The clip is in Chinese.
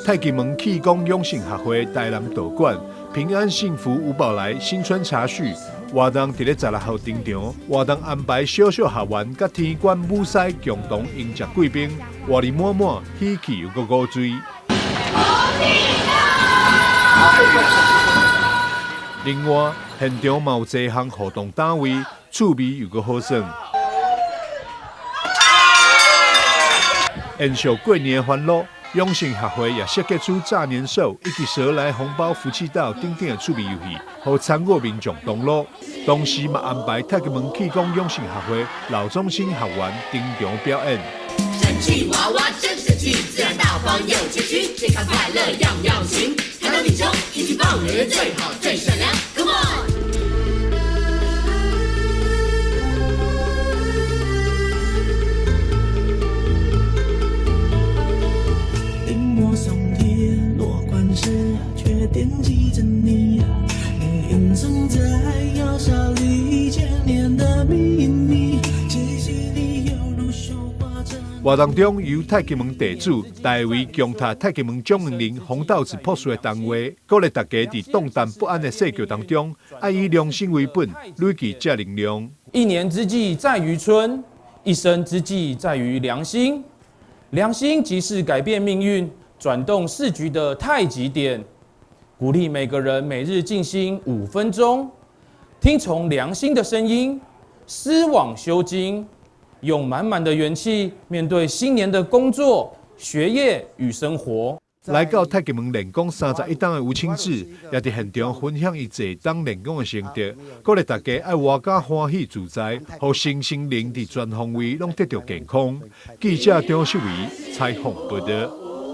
太极门气功养生学会台南道馆平安幸福五宝来新春茶叙，活动伫咧16号登场，活动安排小小学员甲天官武师共同迎接贵宾，活力满满，喜气又鼓醉。另外，现场嘛有多项活动单位，趣味又个好耍。延续过年的欢乐，养生学会也设计出炸年兽以及蛇来红包福气道等等的趣味游戏，让参与民众同乐。同时嘛安排太极门气功养生学会老中心学员登场表演。神奇娃娃真神奇，自然大方有秩序，健康快乐样样行。看到民众一起棒，人人最好最善良 ，Come on！却惦记着你，你隐藏在药沙里千年的秘密，记忆里犹如绣花针。活动中由太极门地主大为强塔太极门掌门人红豆子朴素的谈话，鼓励大家在动荡不安的世界当中，爱以良心为本，累积正能量。一年之计在于春，一生之计在于良心。良心即是改变命运、转动世局的太极点。鼓励每个人每日静心5分钟，听从良心的声音，思往修经，用满满的元气面对新年的工作、学业与生活。来到太极门练功31档的吴清志，也伫现场分享伊坐档练功的心得，鼓励大家爱活甲欢喜自在，互身心灵伫全方位拢得到健康。记者张秀仪采访报道。